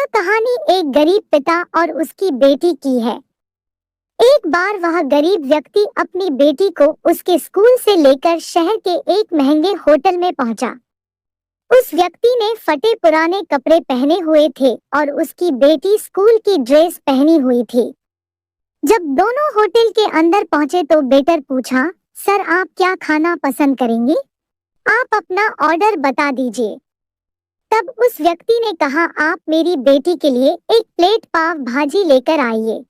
यह कहानी एक गरीब पिता और उसकी बेटी की है। एक बार वह गरीब व्यक्ति अपनी बेटी को उसके स्कूल से लेकर शहर के एक महंगे होटल में पहुंचा। उस व्यक्ति ने फटे पुराने कपड़े पहने हुए थे और उसकी बेटी स्कूल की ड्रेस पहनी हुई थी। जब दोनों होटल के अंदर पहुंचे तो वेटर पूछा, सर आप क्या खाना पसंद करेंगे? आप अपना ऑर्डर बता दीजिए। तब उस व्यक्ति ने कहा, आप मेरी बेटी के लिए एक प्लेट पाव भाजी लेकर आइए।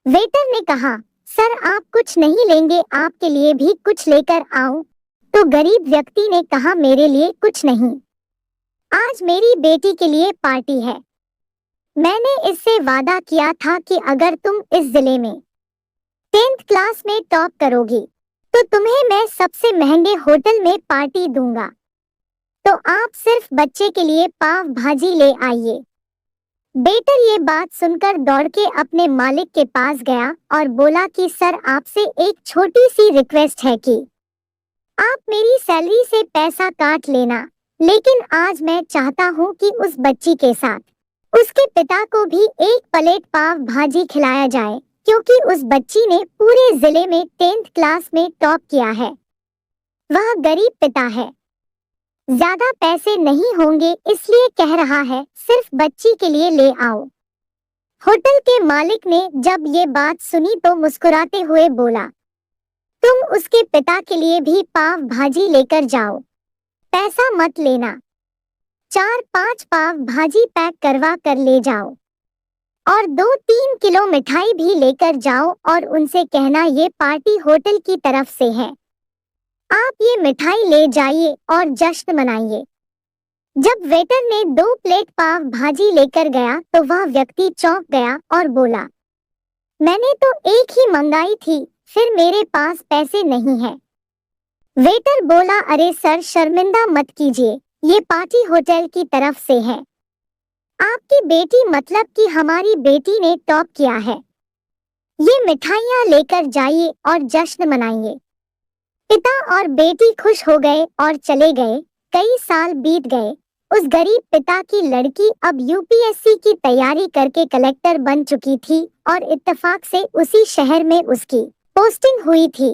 वेटर ने कहा, सर आप कुछ नहीं लेंगे, आपके लिए भी कुछ लेकर आऊं? तो गरीब व्यक्ति ने कहा, मेरे लिए कुछ नहीं, आज मेरी बेटी के लिए पार्टी है। मैंने इससे वादा किया था कि अगर तुम इस जिले में 10th क्लास में टॉप करोगी तो तुम्हें मैं सबसे महंगे होटल में पार्टी दूंगा। तो आप सिर्फ बच्चे के लिए पाव भाजी ले आइए। वेटर ये बात सुनकर दौड़ के अपने मालिक के पास गया और बोला कि सर आपसे एक छोटी सी रिक्वेस्ट है कि आप मेरी सैलरी से पैसा काट लेना, लेकिन आज मैं चाहता हूँ कि उस बच्ची के साथ उसके पिता को भी एक प्लेट पाव भाजी खिलाया जाए, क्योंकि उस बच्ची ने पूरे जिले में 10th क्लास में टॉप किया है। वह गरीब पिता है, ज्यादा पैसे नहीं होंगे, इसलिए कह रहा है सिर्फ बच्ची के लिए ले आओ। होटल के मालिक ने जब ये बात सुनी तो मुस्कुराते हुए बोला, तुम उसके पिता के लिए भी पाव भाजी लेकर जाओ, पैसा मत लेना। 4-5 पाव भाजी पैक करवा कर ले जाओ और 2-3 किलो मिठाई भी लेकर जाओ और उनसे कहना ये पार्टी होटल की तरफ से है, आप ये मिठाई ले जाइए और जश्न मनाइए। जब वेटर ने 2 प्लेट पाव भाजी लेकर गया तो वह व्यक्ति चौंक गया और बोला, मैंने तो एक ही मंगाई थी, फिर मेरे पास पैसे नहीं है। वेटर बोला, अरे सर शर्मिंदा मत कीजिए, ये पार्टी होटल की तरफ से है। आपकी बेटी मतलब कि हमारी बेटी ने टॉप किया है, ये मिठाइयाँ लेकर जाइए और जश्न मनाइए। पिता और बेटी खुश हो गए और चले गए। कई साल बीत गए। उस गरीब पिता की लड़की अब यूपीएससी की तैयारी करके कलेक्टर बन चुकी थी और इत्तेफाक से उसी शहर में उसकी पोस्टिंग हुई थी।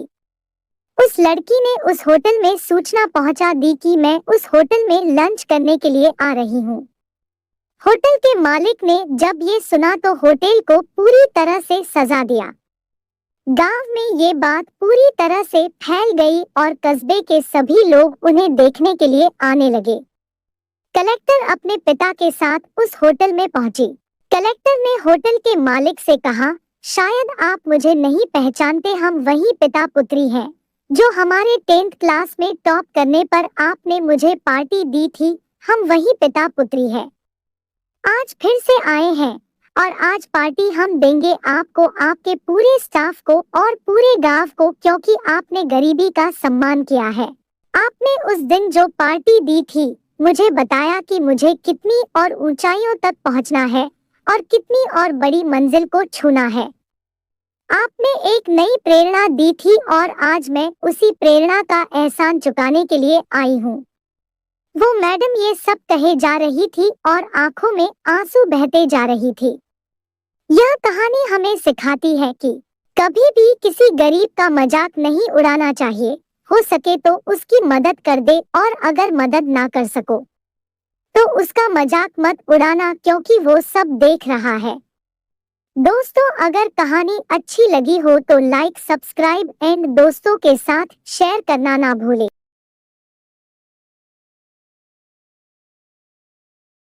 उस लड़की ने उस होटल में सूचना पहुंचा दी कि मैं उस होटल में लंच करने के लिए आ रही हूँ। होटल के मालिक ने जब ये सुना तो होटल को पूरी तरह से सजा दिया। गांव में ये बात पूरी तरह से फैल गई और कस्बे के सभी लोग उन्हें देखने के लिए आने लगे। कलेक्टर अपने पिता के साथ उस होटल में पहुंची। कलेक्टर ने होटल के मालिक से कहा, शायद आप मुझे नहीं पहचानते, हम वही पिता पुत्री हैं जो हमारे 10th क्लास में टॉप करने पर आपने मुझे पार्टी दी थी। हम वही पिता पुत्री हैं, आज फिर से आए हैं और आज पार्टी हम देंगे आपको, आपके पूरे स्टाफ को और पूरे गांव को, क्योंकि आपने गरीबी का सम्मान किया है। आपने उस दिन जो पार्टी दी थी, मुझे बताया कि मुझे कितनी और ऊंचाइयों तक पहुंचना है और कितनी और बड़ी मंजिल को छूना है। आपने एक नई प्रेरणा दी थी और आज मैं उसी प्रेरणा का एहसान चुकाने के लिए आई हूँ। वो मैडम ये सब कहे जा रही थी और आंखों में आंसू बहते जा रही थी। यह कहानी हमें सिखाती है कि कभी भी किसी गरीब का मजाक नहीं उड़ाना चाहिए। हो सके तो उसकी मदद कर दे और अगर मदद ना कर सको तो उसका मजाक मत उड़ाना, क्योंकि वो सब देख रहा है। दोस्तों, अगर कहानी अच्छी लगी हो तो लाइक, सब्सक्राइब एंड दोस्तों के साथ शेयर करना ना भूलें।